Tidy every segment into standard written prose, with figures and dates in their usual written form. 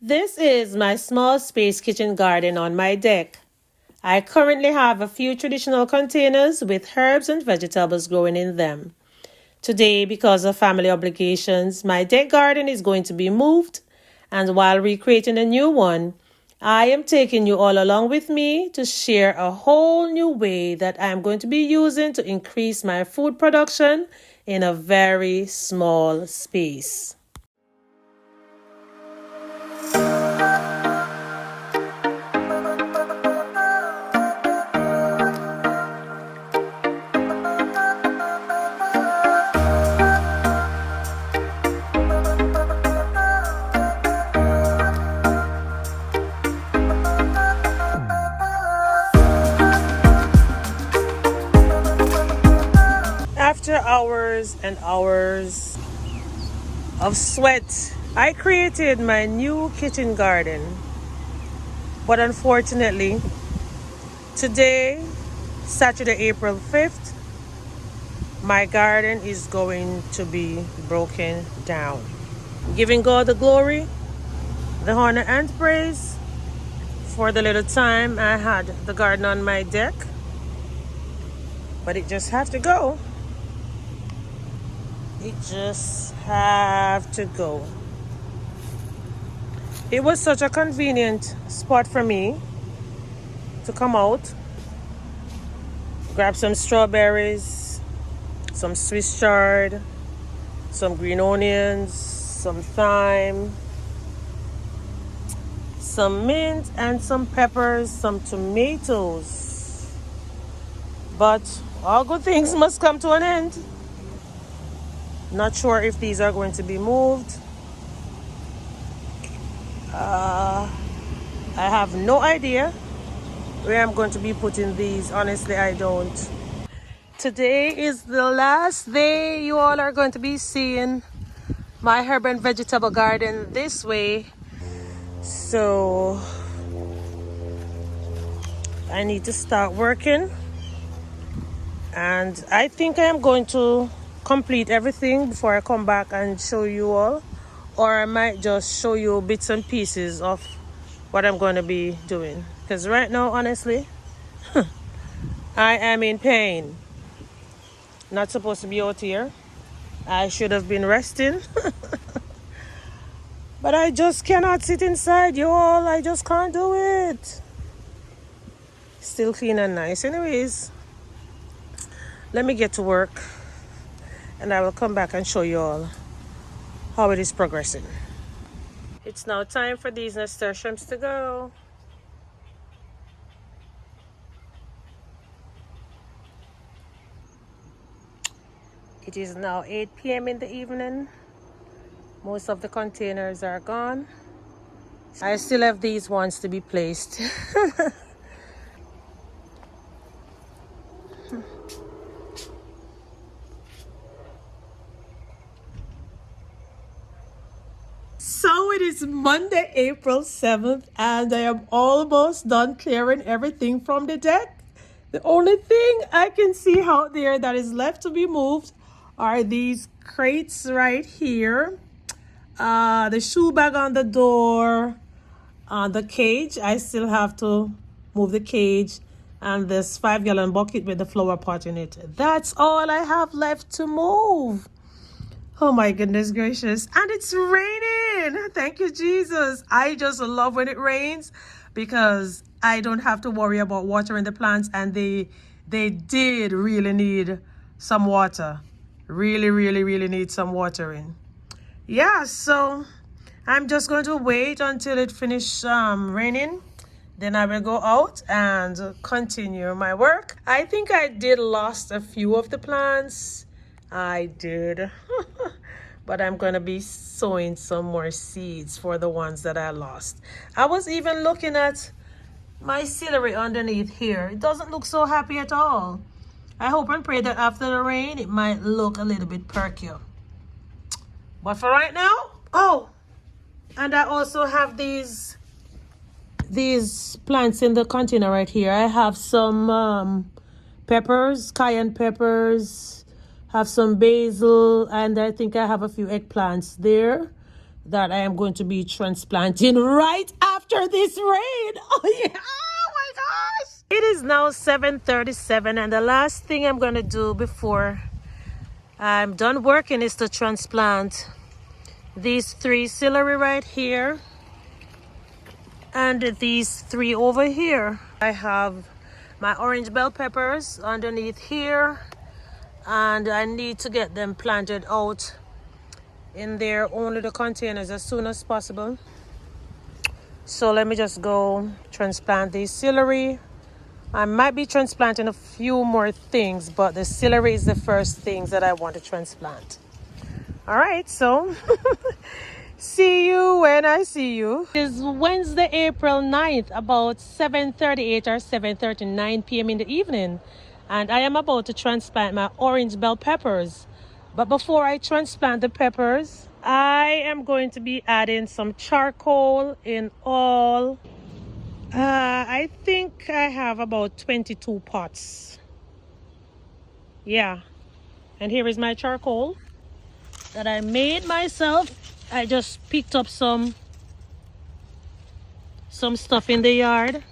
This is my small space kitchen garden on my deck. I currently have a few traditional containers with herbs and vegetables growing in them. Today, because of family obligations, my deck garden is going to be moved, and while recreating a new one, I am taking you all along with me to share a whole new way that I am going to be using to increase my food production in a very small space. After hours and hours of sweat, I created my new kitchen garden. But unfortunately, today, Saturday, April 5th, my garden is going to be broken down. Giving God the glory, the honor, and praise for the little time I had the garden on my deck. But it just have to go. It just have to go. It was such a convenient spot for me to come out, grab some strawberries, some Swiss chard, some green onions, some thyme, some mint and some peppers, some tomatoes. But all good things must come to an end. Not sure if these are going to be moved. I have no idea where I'm going to be putting these. Honestly, I don't. Today is the last day you all are going to be seeing my herb and vegetable garden this way. So I need to start working. And I think I am going to complete everything before I come back and show you all. Or I might just show you bits and pieces of what I'm going to be doing. Because right now, honestly, I am in pain. Not supposed to be out here. I should have been resting. But I just cannot sit inside, you all. I just can't do it. Still clean and nice. Anyways, let me get to work. And I will come back and show you all how it is progressing. It's now time for these nasturtiums to go. It is now 8 p.m. in the evening. Most of the containers are gone. I still have these ones to be placed. So it is Monday, April 7th, and I am almost done clearing everything from the deck. The only thing I can see out there that is left to be moved are these crates right here. The shoe bag on the door, the cage. I still have to move the cage, and this 5-gallon bucket with the flower pot in it. That's all I have left to move. Oh my goodness gracious. And it's raining. Thank you, Jesus. I just love when it rains because I don't have to worry about watering the plants, and they did really need some water. Really need some watering. Yeah, so I'm just going to wait until it finishes raining. Then I will go out and continue my work. I think I did lost a few of the plants. I did. But I'm going to be sowing some more seeds for the ones that I lost. I was even looking at my celery underneath here. It doesn't look so happy at all. I hope and pray that after the rain, it might look a little bit perkier. But for right now, oh, and I also have these plants in the container right here. I have some peppers, cayenne peppers, have some basil, and I think I have a few eggplants there. that I am going to be transplanting right after this rain. Oh yeah, oh my gosh. It is now 7:37 and the last thing I'm going to do before I'm done working is to transplant these 3 celery right here and these 3 over here. I have my orange bell peppers underneath here, and I need to get them planted out in their own little containers as soon as possible. So let me just go transplant the celery. I might be transplanting a few more things, but the celery is the first things that I want to transplant. All right, so see you when I see you. It's Wednesday, April 9th, about 7:38 or 7:39 p.m. in the evening. And I am about to transplant my orange bell peppers. But before I transplant the peppers, I am going to be adding some charcoal in all. I think I have about 22 pots. Yeah. And here is my charcoal that I made myself. I just picked up some stuff in the yard,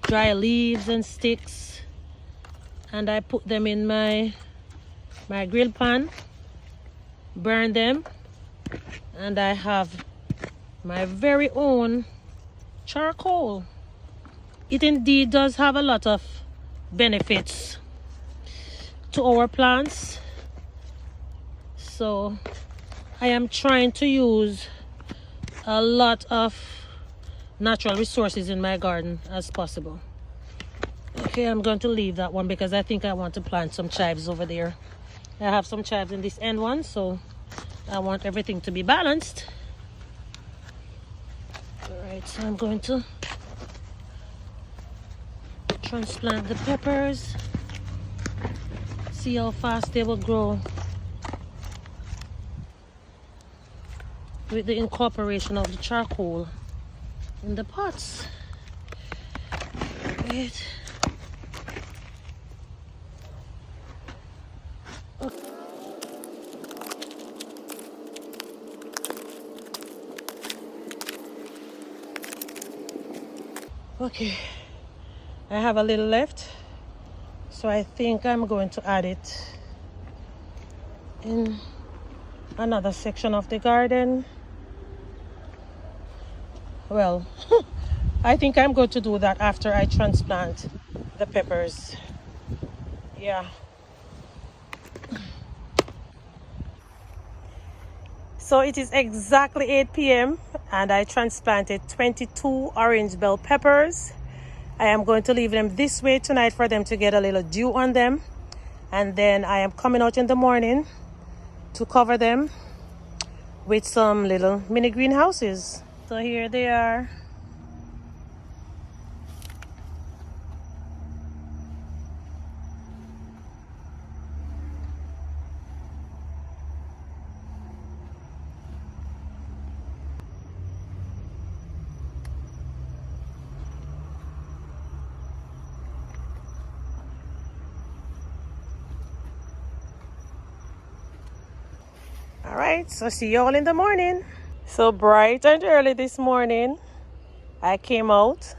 dry leaves and sticks, and I put them in my grill pan, burn them, and I have my very own charcoal. It indeed does have a lot of benefits to our plants, so I am trying to use a lot of natural resources in my garden as possible. Okay, I'm going to leave that one because I think I want to plant some chives over there. I have some chives in this end one, so I want everything to be balanced. All right, so I'm going to transplant the peppers. See how fast they will grow with the incorporation of the charcoal in the pots. Right. Okay, I have a little left, so I think I'm going to add it in another section of the garden. Well, I think I'm going to do that after I transplant the peppers. Yeah. So it is exactly 8 p.m. and I transplanted 22 orange bell peppers. I am going to leave them this way tonight for them to get a little dew on them. And then I am coming out in the morning to cover them with some little mini greenhouses. So here they are. All right, so see you all in the morning. So bright and early this morning, I came out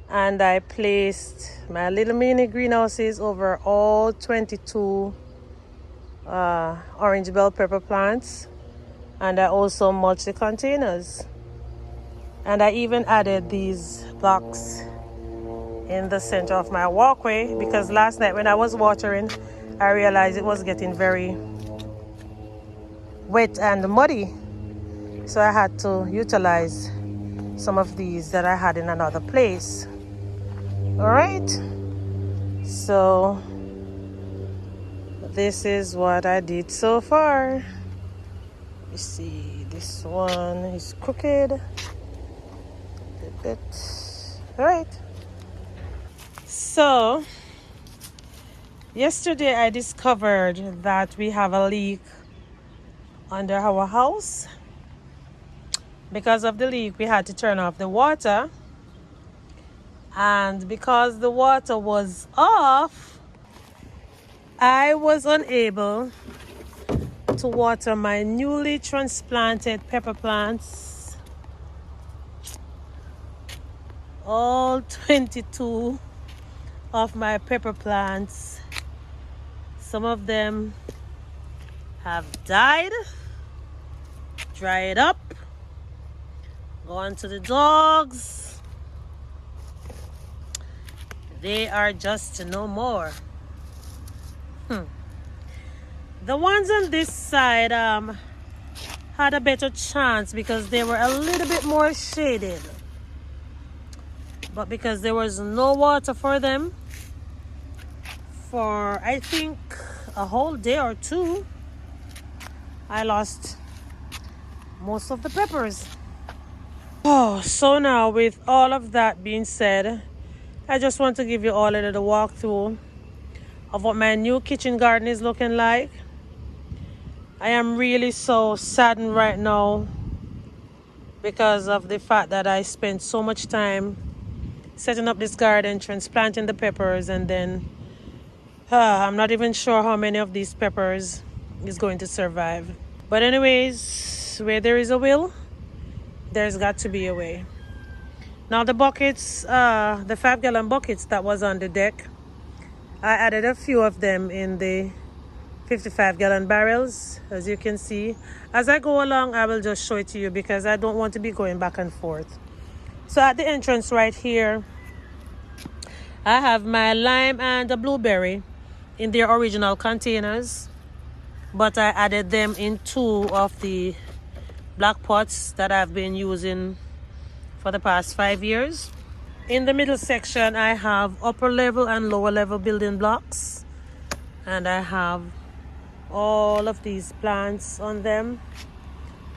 and I placed my little mini greenhouses over all 22 orange bell pepper plants, and I also mulched the containers, and I even added these blocks in the center of my walkway because last night when I was watering, I realized it was getting very wet and muddy, so I had to utilize some of these that I had in another place. All right, so this is what I did so far. You see, this one is crooked a bit. All right, so yesterday I discovered that we have a leak under our house. Because of the leak, we had to turn off the water, and because the water was off, I was unable to water my newly transplanted pepper plants. All 22 of my pepper plants. Some of them have died, dried up, gone to the dogs. They are just no more. The ones on this side had a better chance because they were a little bit more shaded. But because there was no water for them for I think a whole day or two, I lost most of the peppers. Oh, so now with all of that being said, I just want to give you all a little walkthrough of what my new kitchen garden is looking like. I am really so saddened right now because of the fact that I spent so much time setting up this garden, transplanting the peppers, and then I'm not even sure how many of these peppers is going to survive. But anyways, where there is a will, there's got to be a way. Now the buckets, the 5-gallon buckets that was on the deck, I added a few of them in the 55-gallon barrels, as you can see. As I go along, I will just show it to you because I don't want to be going back and forth. So at the entrance right here, I have my lime and the blueberry in their original containers, but I added them in 2 of the black pots that I've been using for the past 5 years. In the middle section, I have upper level and lower level building blocks, and I have all of these plants on them.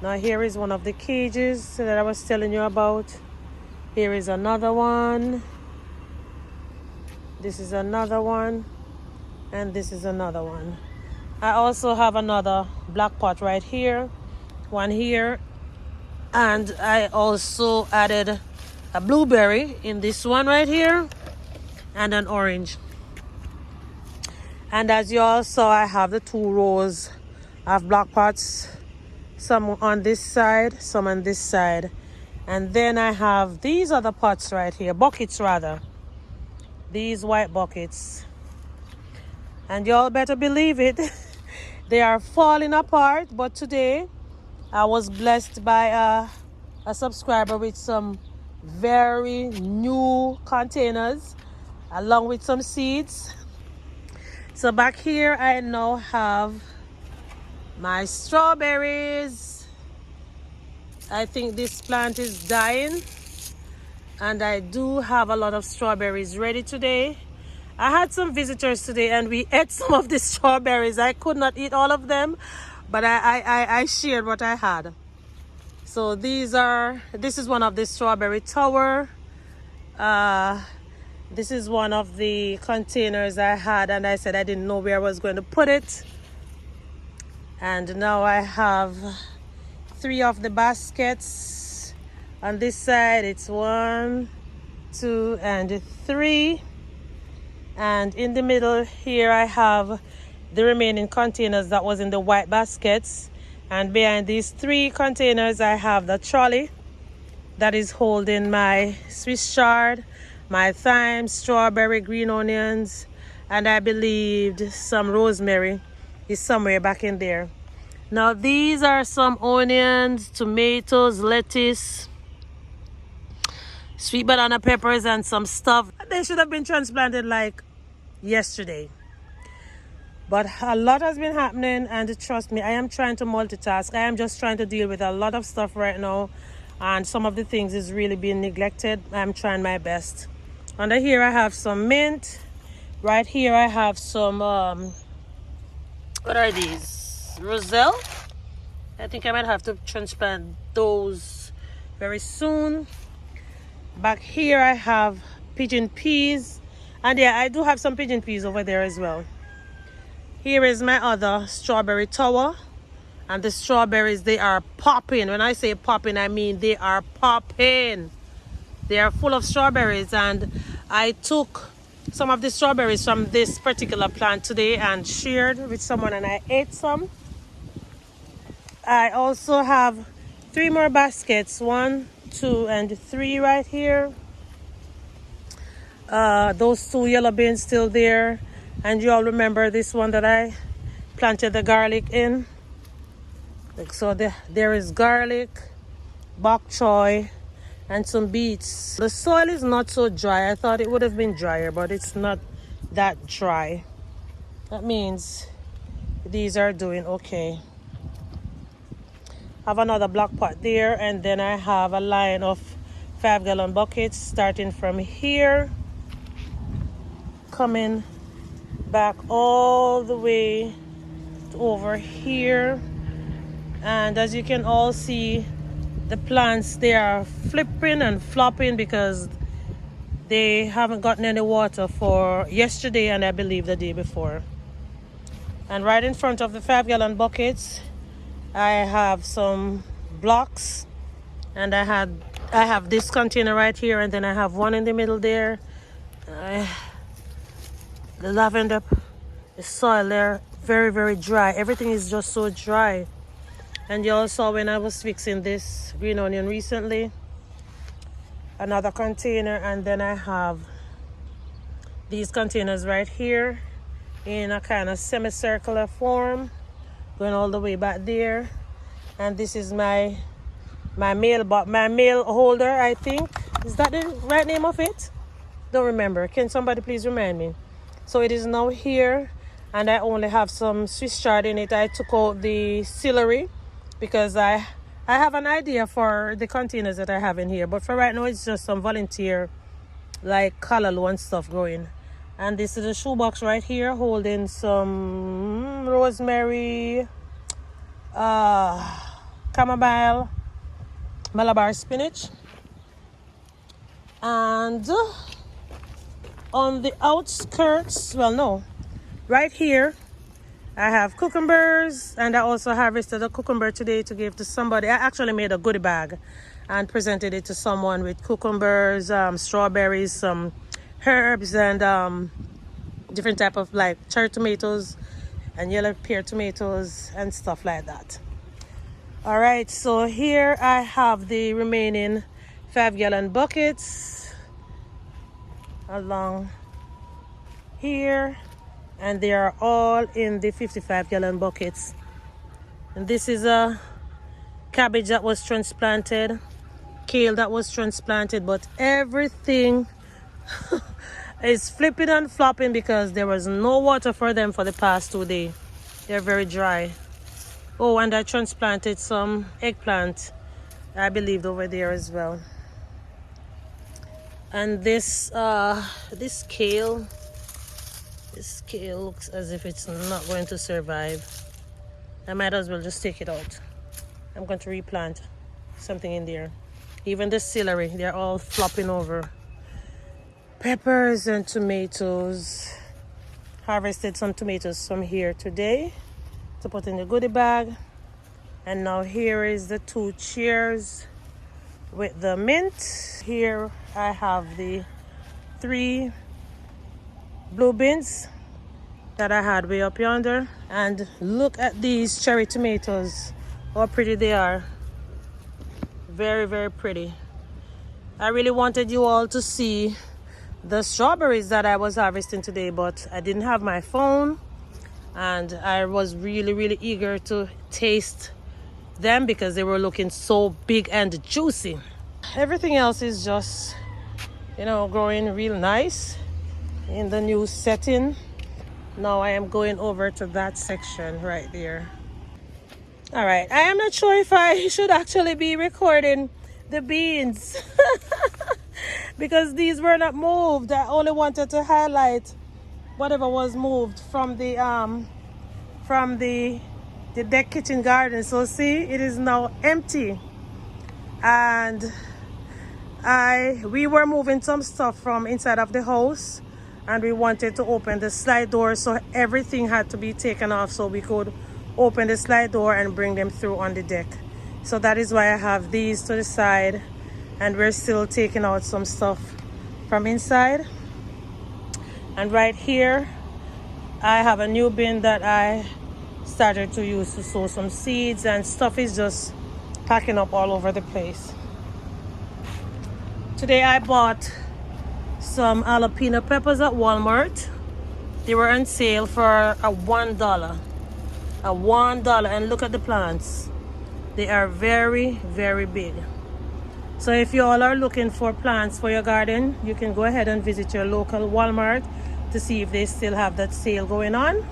Now here is one of the cages that I was telling you about. Here is another one. This is another one, and this is another one. I also have another black pot right here, one here, and I also added a blueberry in this one right here and an orange. And as you all saw, I have the 2 rows of black pots, some on this side, some on this side. And then I have these other pots right here, buckets rather, these white buckets. And y'all better believe it, they are falling apart. But today I was blessed by a subscriber with some very new containers along with some seeds. So back here I now have my strawberries. I think this plant is dying, and I do have a lot of strawberries ready today. I had some visitors today and we ate some of the strawberries. I could not eat all of them, but I shared what I had. So this is one of the strawberry tower. This is one of the containers I had, and I said I didn't know where I was going to put it. And now I have 3 of the baskets. On this side, it's 1, 2, and 3. And in the middle here, I have the remaining containers that was in the white baskets. And behind these 3 containers, I have the trolley that is holding my Swiss chard, my thyme, strawberry, green onions, and I believed some rosemary is somewhere back in there. Now these are some onions, tomatoes, lettuce, sweet banana peppers, and some stuff. They should have been transplanted like yesterday. But a lot has been happening, and trust me, I am trying to multitask. I am just trying to deal with a lot of stuff right now, and some of the things is really being neglected. I'm trying my best. Under here I have some mint. Right here I have some what are these? Roselle. I think I might have to transplant those very soon. Back here I have pigeon peas, and yeah, I do have some pigeon peas over there as well. Here is my other strawberry tower, and the strawberries, they are popping. When I say popping, I mean they are popping. They are full of strawberries, and I took some of the strawberries from this particular plant today and shared with someone, and I ate some. I also have 3 more baskets, 1, 2, and 3 right here. Those 2 yellow bins still there, and you all remember this one that I planted the garlic in. So there is garlic, bok choy, and some beets. The soil is not so dry. I thought it would have been drier, but it's not that dry. That means these are doing okay. I have another block pot there, and then I have a line of 5-gallon buckets starting from here, coming back all the way to over here. And as you can all see, the plants, they are flipping and flopping because they haven't gotten any water for yesterday and I believe the day before. And right in front of the 5-gallon buckets, I have some blocks, and I have this container right here, and then I have one in the middle there. The lavender, the soil there, very, very dry. Everything is just so dry. And you all saw when I was fixing this green onion recently, another container, and then I have these containers right here in a kind of semicircular form, going all the way back there. And this is my mail holder, I think. Is that the right name of it? Don't remember. Can somebody please remind me? So it is now here, and I only have some Swiss chard in it. I took out the celery because I have an idea for the containers that I have in here, but for right now it's just some volunteer like callaloo and stuff growing. And this is a shoebox right here holding some rosemary, chamomile, Malabar spinach, and on the outskirts, well, no, right here I have cucumbers, and I also harvested a cucumber today to give to somebody. I actually made a goodie bag and presented it to someone with cucumbers, strawberries, some herbs, and different type of like cherry tomatoes and yellow pear tomatoes and stuff like that. All right, so here I have the remaining 5-gallon buckets along here, and they are all in the 55-gallon buckets. And this is a cabbage that was transplanted, kale that was transplanted, but everything is flipping and flopping because there was no water for them for the past 2 days. They're very dry. Oh, and I transplanted some eggplant, I believe, over there as well. And this kale looks as if it's not going to survive. I might as well just take it out. I'm going to replant something in there. Even the celery, they're all flopping over. Peppers and tomatoes. Harvested some tomatoes from here today to put in the goodie bag. And now here is the 2 chairs with the mint. Here I have the 3 blue bins that I had way up yonder. And look at these cherry tomatoes, how pretty they are. Very, very pretty. I really wanted you all to see the strawberries that I was harvesting today, but I didn't have my phone, and I was really, really eager to taste them because they were looking so big and juicy. Everything else is just, growing real nice in the new setting. Now I am going over to that section right there. All right, I am not sure if I should actually be recording the beans because these were not moved. I only wanted to highlight whatever was moved from the deck kitchen garden. So see, it is now empty, and we were moving some stuff from inside of the house, and we wanted to open the slide door, so everything had to be taken off so we could open the slide door and bring them through on the deck. So that is why I have these to the side, and we're still taking out some stuff from inside. And right here I have a new bin that I started to use to sow some seeds, and stuff is just packing up all over the place. Today I bought some jalapeno peppers at Walmart. They were on sale for a $1. And look at the plants. They are very, very big. So if you all are looking for plants for your garden, you can go ahead and visit your local Walmart to see if they still have that sale going on.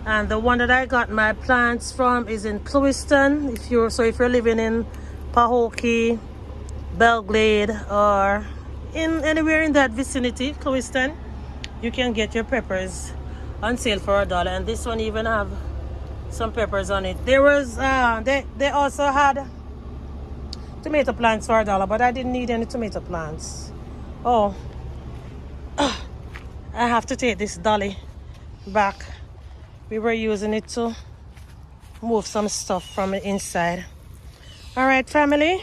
And the one that I got my plants from is in Clewiston. If you're living in Pahokee, Belglade, or in anywhere in that vicinity, Clewiston, you can get your peppers on sale for $1. And this one even have some peppers on it. There was they also had tomato plants for $1, but I didn't need any tomato plants. Oh, I have to take this dolly back. We were using it to move some stuff from the inside. All right, family.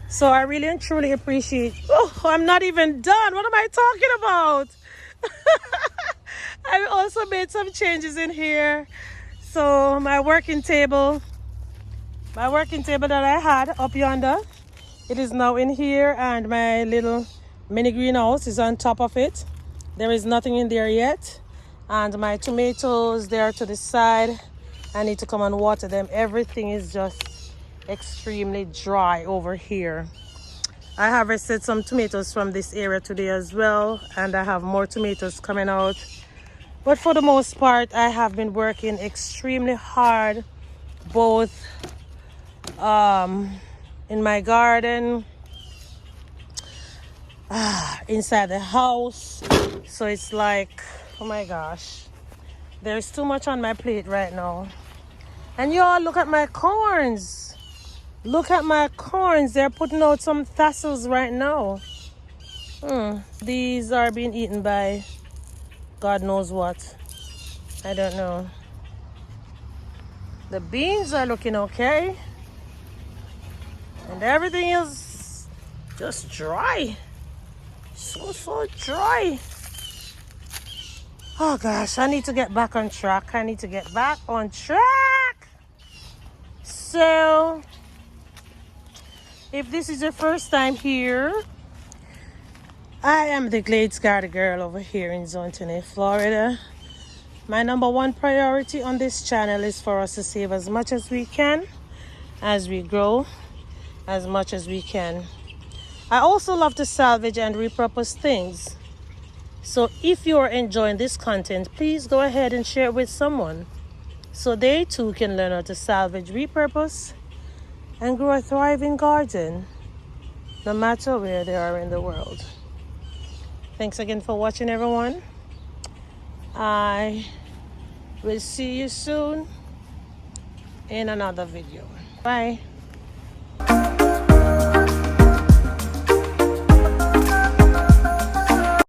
So I really and truly appreciate. Oh, I'm not even done. What am I talking about? I also made some changes in here. So my working table that I had up yonder, it is now in here, and my little mini greenhouse is on top of it. There is nothing in there yet, and my tomatoes there to the side, I need to come and water them. Everything is just extremely dry over here. I harvested some tomatoes from this area today as well, and I have more tomatoes coming out. But for the most part, I have been working extremely hard, both in my garden, inside the house. So it's like, oh my gosh, there's too much on my plate right now. And y'all, look at my corns. Look at my corns. They're putting out some tassels right now. These are being eaten by God knows what. I don't know. The beans are looking okay. And everything is just dry. So dry. Oh gosh, I need to get back on track. So, if this is your first time here, I am the Glades Garden Girl over here in Zone 20, Florida. My number one priority on this channel is for us to save as much as we can as we grow as much as we can. I also love to salvage and repurpose things. So if you are enjoying this content, please go ahead and share it with someone so they too can learn how to salvage, repurpose, and grow a thriving garden, no matter where they are in the world. Thanks again for watching, everyone. I will see you soon in another video. Bye.